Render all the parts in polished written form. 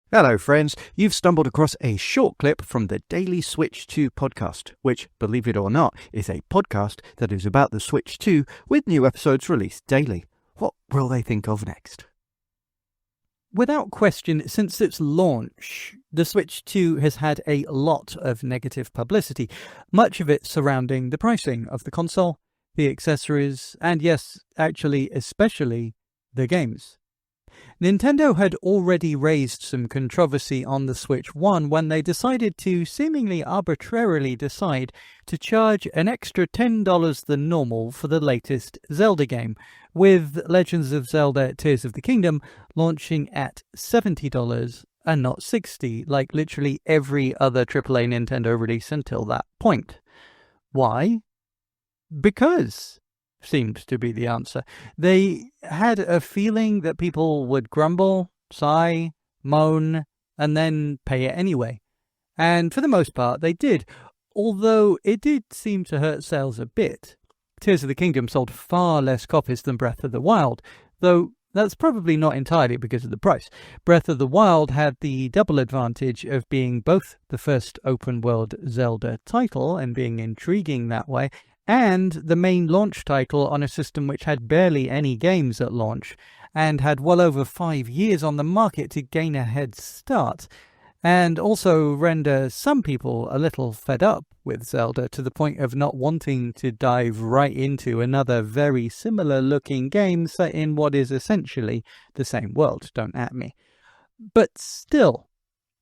Hello, friends. You've stumbled across a short clip from the Daily Switch 2 podcast, which, believe it or not, is a podcast that is about the Switch 2 with new episodes released daily. What will they think of next? Without question, since its launch, the Switch 2 has had a lot of negative publicity, much of it surrounding the pricing of the console, the accessories, and yes, actually, especially the games. Nintendo had already raised some controversy on the Switch 1 when they decided to seemingly arbitrarily decide to charge an extra $10 than normal for the latest Zelda game, with Legends of Zelda Tears of the Kingdom launching at $70 and not $60, like literally every other AAA Nintendo release until that point. Why? Because seemed to be the answer. They had a feeling that people would grumble, sigh, moan, and then pay it anyway. And for the most part, they did, although it did seem to hurt sales a bit. Tears of the Kingdom sold far less copies than Breath of the Wild, though that's probably not entirely because of the price. Breath of the Wild had the double advantage of being both the first open-world Zelda title and being intriguing that way, and the main launch title on a system which had barely any games at launch, and had well over 5 years on the market to gain a head start, and also render some people a little fed up with Zelda to the point of not wanting to dive right into another very similar looking game set in what is essentially the same world, don't at me. But still,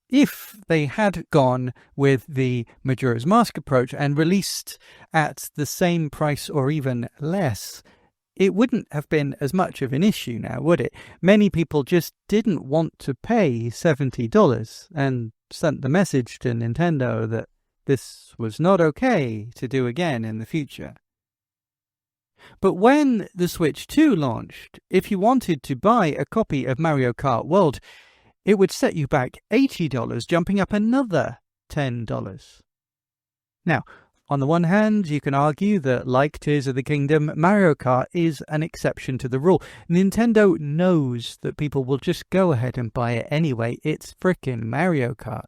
if they had gone with the Majora's Mask approach and released at the same price or even less, it wouldn't have been as much of an issue now, would it? Many people just didn't want to pay $70 and sent the message to Nintendo that this was not okay to do again in the future. But when the Switch 2 launched, if you wanted to buy a copy of Mario Kart World, it would set you back $80, jumping up another $10. Now, on the one hand, you can argue that, like Tears of the Kingdom, Mario Kart is an exception to the rule. Nintendo knows that people will just go ahead and buy it anyway. It's frickin' Mario Kart.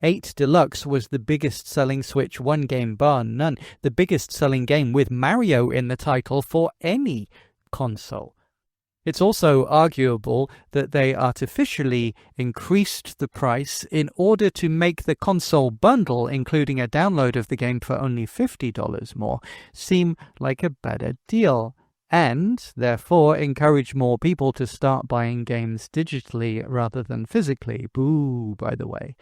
8 Deluxe was the biggest selling Switch 1 game bar none, the biggest selling game with Mario in the title for any console. It's also arguable that they artificially increased the price in order to make the console bundle, including a download of the game for only $50 more, seem like a better deal, and therefore encourage more people to start buying games digitally rather than physically. Boo, by the way.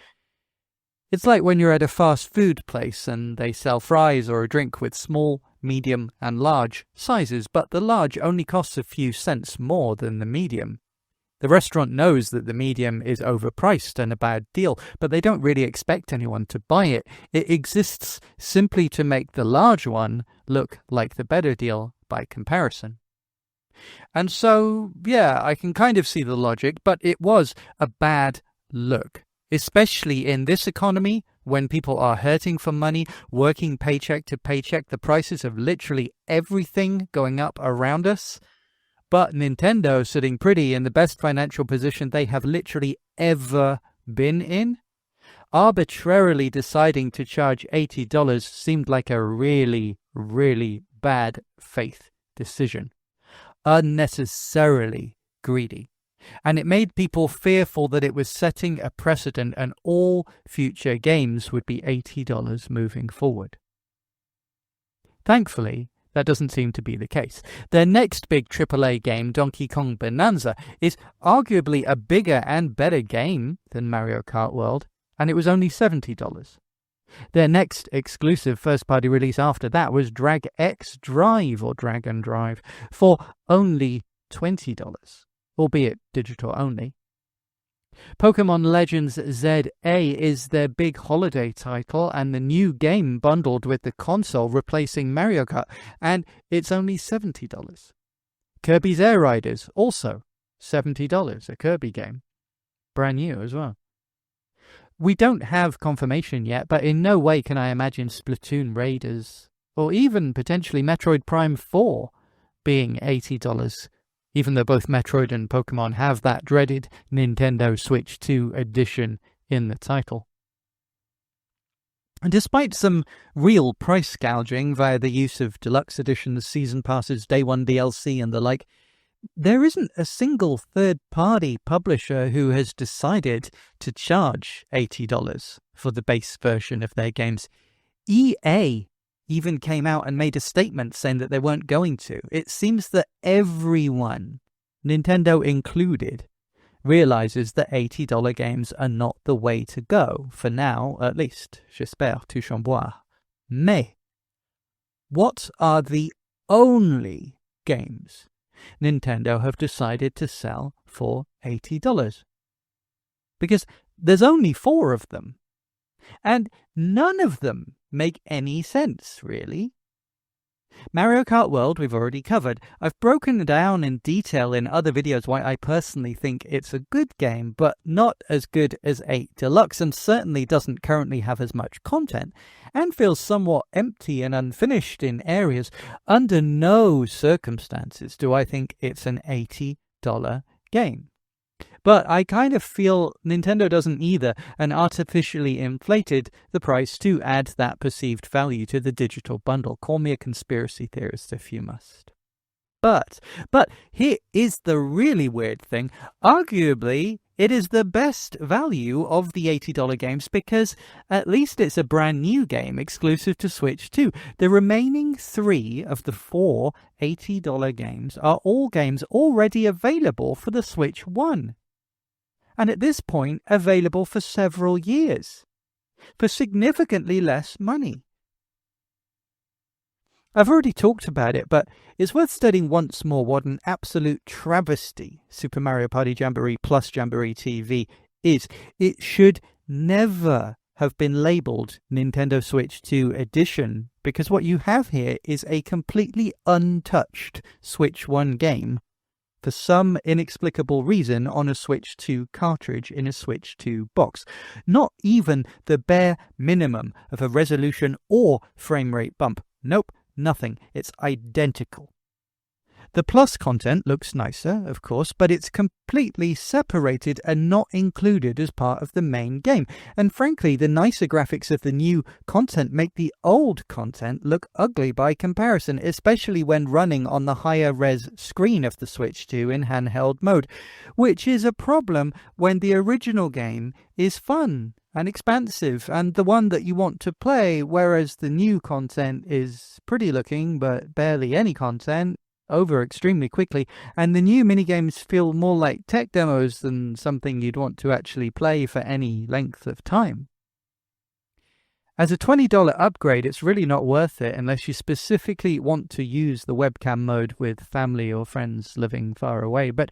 It's like when you're at a fast food place and they sell fries or a drink with small, medium, and large sizes, but the large only costs a few cents more than the medium. The restaurant knows that the medium is overpriced and a bad deal, but they don't really expect anyone to buy it. It exists simply to make the large one look like the better deal by comparison. And so, yeah, I can kind of see the logic, but it was a bad look. Especially in this economy, when people are hurting for money, working paycheck to paycheck, the prices of literally everything going up around us. But Nintendo sitting pretty in the best financial position they have literally ever been in, arbitrarily deciding to charge $80 seemed like a really, really bad faith decision. Unnecessarily greedy. And it made people fearful that it was setting a precedent and all future games would be $80 moving forward. Thankfully, that doesn't seem to be the case. Their next big AAA game, Donkey Kong Bonanza, is arguably a bigger and better game than Mario Kart World, and it was only $70. Their next exclusive first-party release after that was Drag X Drive, or Dragon Drive, for only $20. Albeit digital only. Pokémon Legends ZA is their big holiday title and the new game bundled with the console replacing Mario Kart, and it's only $70. Kirby's Air Riders, also $70, a Kirby game. Brand new as well. We don't have confirmation yet, but in no way can I imagine Splatoon Raiders, or even potentially Metroid Prime 4, being $80 even though both Metroid and Pokemon have that dreaded Nintendo Switch 2 edition in the title. And despite some real price gouging via the use of deluxe editions, season passes, day one DLC and the like, there isn't a single third-party publisher who has decided to charge $80 for the base version of their games. EA even came out and made a statement saying that they weren't going to. It seems that everyone, Nintendo included, realizes that $80 games are not the way to go, for now at least. J'espère, touche en bois. Mais, what are the only games Nintendo have decided to sell for $80? Because there's only 4 of them, and none of them make any sense, really. Mario Kart World we've already covered. I've broken down in detail in other videos why I personally think it's a good game, but not as good as 8 Deluxe, and certainly doesn't currently have as much content, and feels somewhat empty and unfinished in areas. Under no circumstances do I think it's an $80 game. But I kind of feel Nintendo doesn't either, and artificially inflated the price to add that perceived value to the digital bundle. Call me a conspiracy theorist if you must. But here is the really weird thing. Arguably, it is the best value of the $80 games because at least it's a brand new game exclusive to Switch 2. The remaining 3 of the 4 $80 games are all games already available for the Switch 1. And at this point, available for several years, for significantly less money. I've already talked about it, but it's worth studying once more what an absolute travesty Super Mario Party Jamboree plus Jamboree TV is. It should never have been labelled Nintendo Switch 2 Edition, because what you have here is a completely untouched Switch 1 game, for some inexplicable reason, on a Switch 2 cartridge in a Switch 2 box. Not even the bare minimum of a resolution or frame rate bump. Nope, nothing. It's identical. The Plus content looks nicer, of course, but it's completely separated and not included as part of the main game. And frankly, the nicer graphics of the new content make the old content look ugly by comparison, especially when running on the higher res screen of the Switch 2 in handheld mode, which is a problem when the original game is fun and expansive and the one that you want to play, whereas the new content is pretty looking but barely any content, over extremely quickly, and the new minigames feel more like tech demos than something you'd want to actually play for any length of time. As a $20 upgrade, it's really not worth it unless you specifically want to use the webcam mode with family or friends living far away, but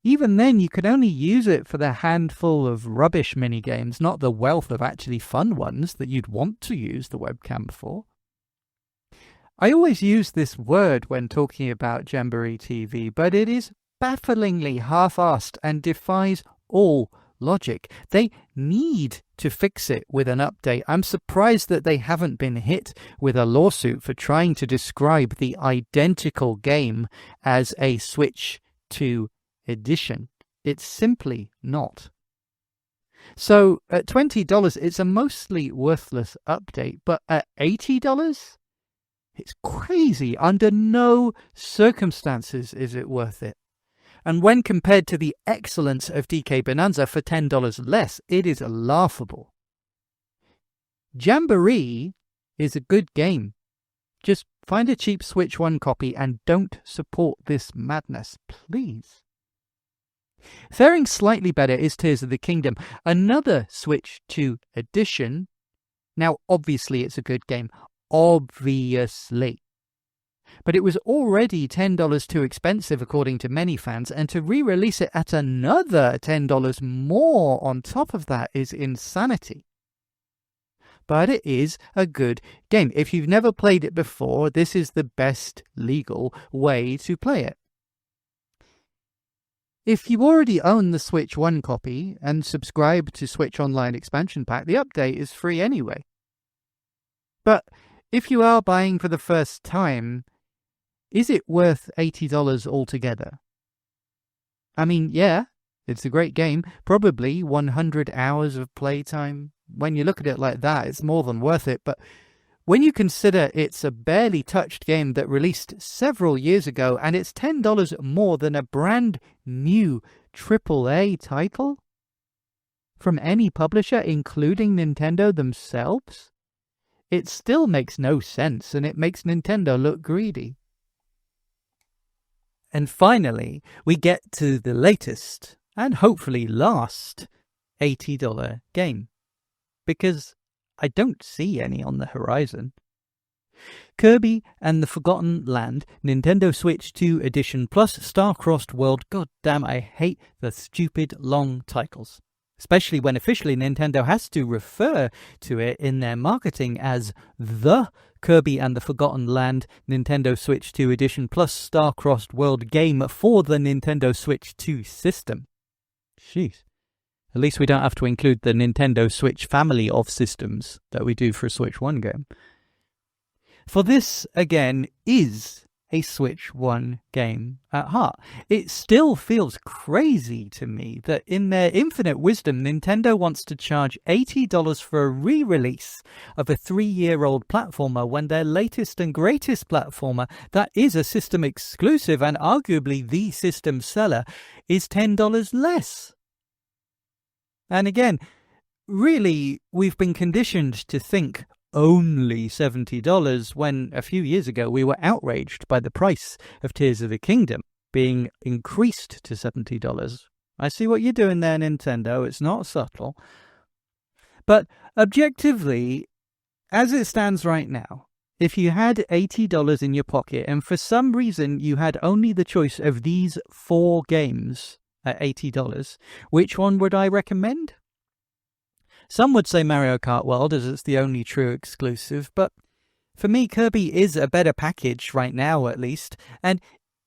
even then you could only use it for the handful of rubbish minigames, not the wealth of actually fun ones that you'd want to use the webcam for. I always use this word when talking about Jamboree TV, but it is bafflingly half-assed and defies all logic. They need to fix it with an update. I'm surprised that they haven't been hit with a lawsuit for trying to describe the identical game as a Switch 2 edition. It's simply not. So at $20, it's a mostly worthless update, but at $80? It's crazy. Under no circumstances is it worth it. And when compared to the excellence of DK Bonanza for $10 less, it is laughable. Jamboree is a good game. Just find a cheap Switch 1 copy and don't support this madness, please. Faring slightly better is Tears of the Kingdom, another Switch 2 edition. Now, obviously, it's a good game. Obviously. But it was already $10 too expensive according to many fans, and to re-release it at another $10 more on top of that is insanity. But it is a good game. If you've never played it before, this is the best legal way to play it. If you already own the Switch 1 copy and subscribe to Switch Online Expansion Pack, the update is free anyway. But if you are buying for the first time, is it worth $80 altogether? I mean, yeah, it's a great game. Probably 100 hours of playtime. When you look at it like that, it's more than worth it. But when you consider it's a barely touched game that released several years ago, and it's $10 more than a brand new AAA title from any publisher, including Nintendo themselves, it still makes no sense, and it makes Nintendo look greedy. And finally, we get to the latest, and hopefully last, $80 game. Because I don't see any on the horizon. Kirby and the Forgotten Land, Nintendo Switch 2 Edition plus Star-Crossed World. God damn, I hate the stupid long titles. Especially when officially Nintendo has to refer to it in their marketing as the Kirby and the Forgotten Land Nintendo Switch 2 Edition plus Star-Crossed World game for the Nintendo Switch 2 system. Jeez. At least we don't have to include the Nintendo Switch family of systems that we do for a Switch 1 game. For this, again, is a Switch 1 game at heart. It still feels crazy to me that in their infinite wisdom, Nintendo wants to charge $80 for a re-release of a 3-year-old platformer when their latest and greatest platformer, that is a system exclusive and arguably the system seller, is $10 less. And again, really, we've been conditioned to think only $70 when a few years ago we were outraged by the price of Tears of the Kingdom being increased to $70. I see what you're doing there, Nintendo. It's not subtle. But objectively, as it stands right now, if you had $80 in your pocket and for some reason you had only the choice of these 4 games at $80, which one would I recommend? Some would say Mario Kart World, as it's the only true exclusive, but for me, Kirby is a better package right now, at least. And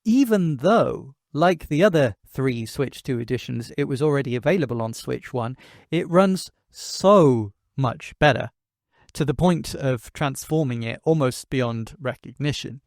even though, like the other 3 Switch 2 editions, it was already available on Switch 1, it runs so much better, to the point of transforming it almost beyond recognition.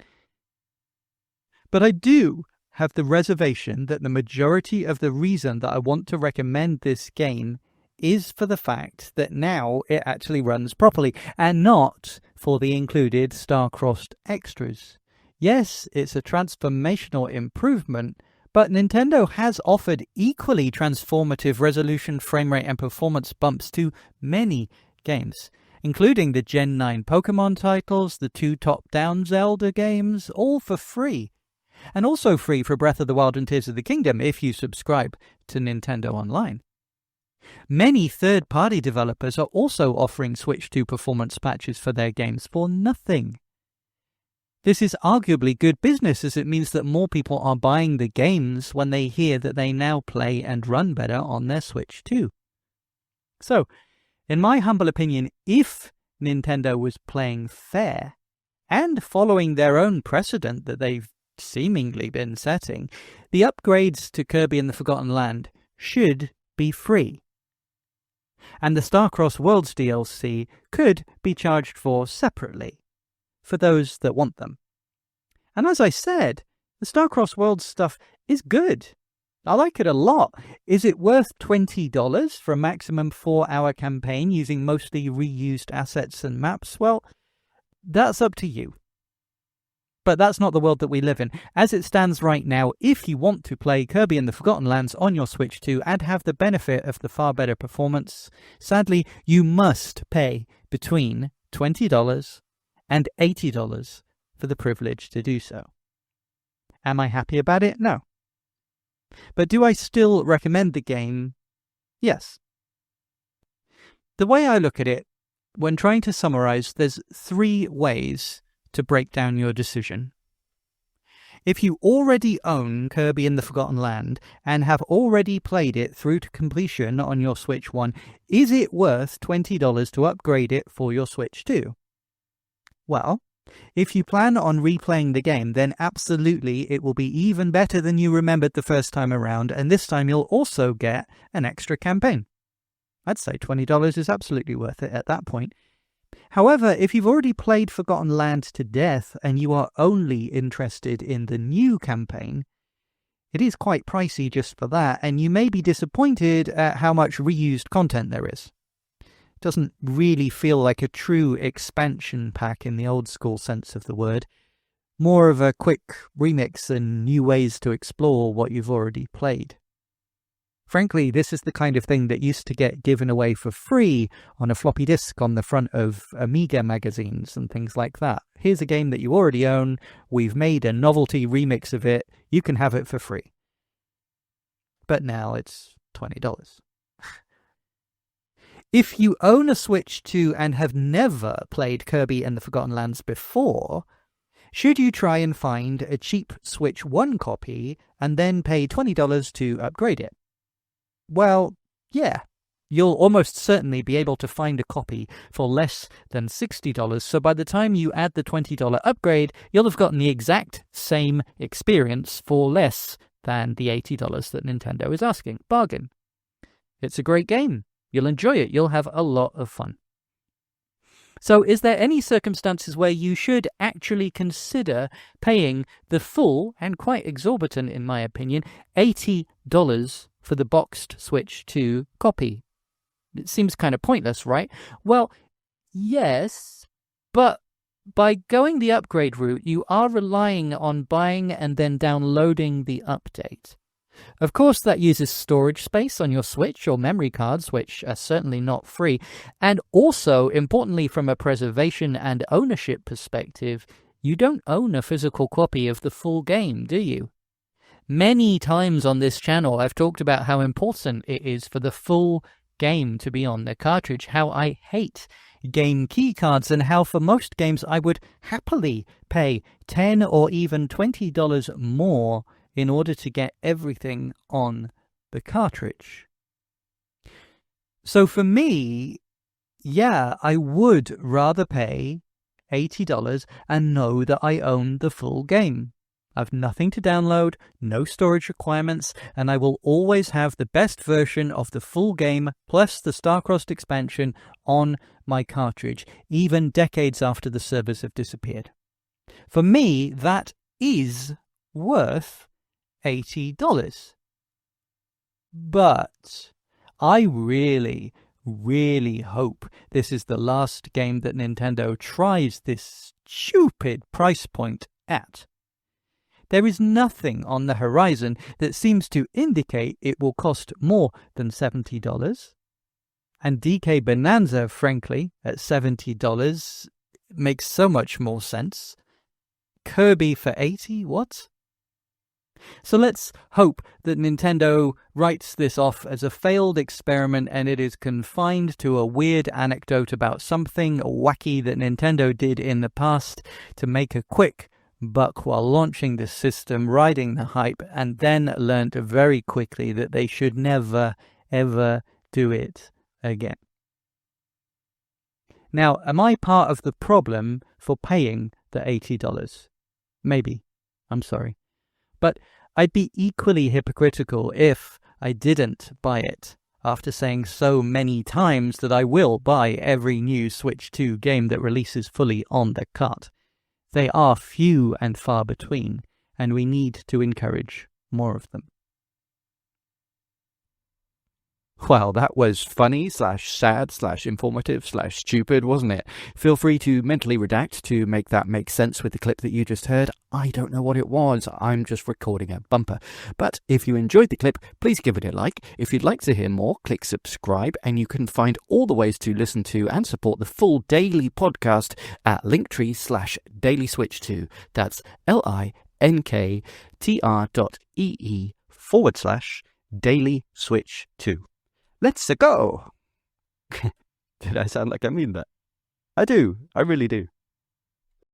But I do have the reservation that the majority of the reason that I want to recommend this game is for the fact that now it actually runs properly, and not for the included star-crossed extras. Yes, it's a transformational improvement, but Nintendo has offered equally transformative resolution, frame rate, and performance bumps to many games, including the Gen 9 Pokemon titles, the 2 top-down Zelda games, all for free. And also free for Breath of the Wild and Tears of the Kingdom if you subscribe to Nintendo Online. Many third-party developers are also offering Switch 2 performance patches for their games for nothing. This is arguably good business, as it means that more people are buying the games when they hear that they now play and run better on their Switch 2. So, in my humble opinion, if Nintendo was playing fair and following their own precedent that they've seemingly been setting, the upgrades to Kirby and the Forgotten Land should be free. And the Star-Crossed Worlds DLC could be charged for separately, for those that want them. And as I said, the Star-Crossed Worlds stuff is good. I like it a lot. Is it worth $20 for a maximum 4-hour campaign using mostly reused assets and maps? Well, that's up to you. But that's not the world that we live in. As it stands right now, if you want to play Kirby and the Forgotten Lands on your Switch 2 and have the benefit of the far better performance, sadly, you must pay between $20 and $80 for the privilege to do so. Am I happy about it? No. But do I still recommend the game? Yes. The way I look at it, when trying to summarize, there's 3 ways to break down your decision. If you already own Kirby and the Forgotten Land and have already played it through to completion on your Switch 1, is it worth $20 to upgrade it for your Switch 2? Well, if you plan on replaying the game, then absolutely it will be even better than you remembered the first time around, and this time you'll also get an extra campaign. I'd say $20 is absolutely worth it at that point. However, if you've already played Forgotten Land to death and you are only interested in the new campaign, It is quite pricey just for that, and you may be disappointed at how much reused content there is. It doesn't really feel like a true expansion pack in the old school sense of the word. More of a quick remix and new ways to explore what you've already played. Frankly, this is the kind of thing that used to get given away for free on a floppy disk on the front of Amiga magazines and things like that. Here's a game that you already own. We've made a novelty remix of it. You can have it for free. But now it's $20. If you own a Switch 2 and have never played Kirby and the Forgotten Lands before, should you try and find a cheap Switch 1 copy and then pay $20 to upgrade it? Well, yeah. You'll almost certainly be able to find a copy for less than $60, so by the time you add the $20 upgrade, you'll have gotten the exact same experience for less than the $80 that Nintendo is asking. Bargain. It's a great game. You'll enjoy it. You'll have a lot of fun. So is there any circumstances where you should actually consider paying the full, and quite exorbitant in my opinion, $80 for the boxed Switch 2 copy? It seems kind of pointless, right? Well, yes, but by going the upgrade route, you are relying on buying and then downloading the update. Of course, that uses storage space on your Switch or memory cards, which are certainly not free. And also, importantly, from a preservation and ownership perspective, you don't own a physical copy of the full game, do you? Many times on this channel, I've talked about how important it is for the full game to be on the cartridge, how I hate game key cards, and how for most games I would happily pay $10 or even $20 more in order to get everything on the cartridge. So for me, yeah, I would rather pay $80 and know that I own the full game. I've nothing to download, no storage requirements, and I will always have the best version of the full game plus the Star-Crossed expansion on my cartridge, even decades after the servers have disappeared. For me, that is worth $80. But I really hope this is the last game that Nintendo tries this stupid price point at. There is nothing on the horizon that seems to indicate it will cost more than $70. And DK Bonanza, frankly, at $70 makes so much more sense. Kirby for $80? What? So let's hope that Nintendo writes this off as a failed experiment and it is confined to a weird anecdote about something wacky that Nintendo did in the past to make a quick buck while launching the system, riding the hype, and then learned very quickly that they should never, ever do it again. Now, am I part of the problem for paying the $80? Maybe. I'm sorry. But I'd be equally hypocritical if I didn't buy it, after saying so many times that I will buy every new Switch 2 game that releases fully on the cart. They are few and far between, and we need to encourage more of them. Well, that was funny / sad / informative / stupid, wasn't it? Feel free to mentally redact to make that make sense with the clip that you just heard. I don't know what it was. I'm just recording a bumper. But if you enjoyed the clip, please give it a like. If you'd like to hear more, click subscribe, and you can find all the ways to listen to and support the full daily podcast at linktree/dailyswitch2. That's linktr.ee/dailyswitch2. Let's go! Did I sound like I mean that? I do. I really do.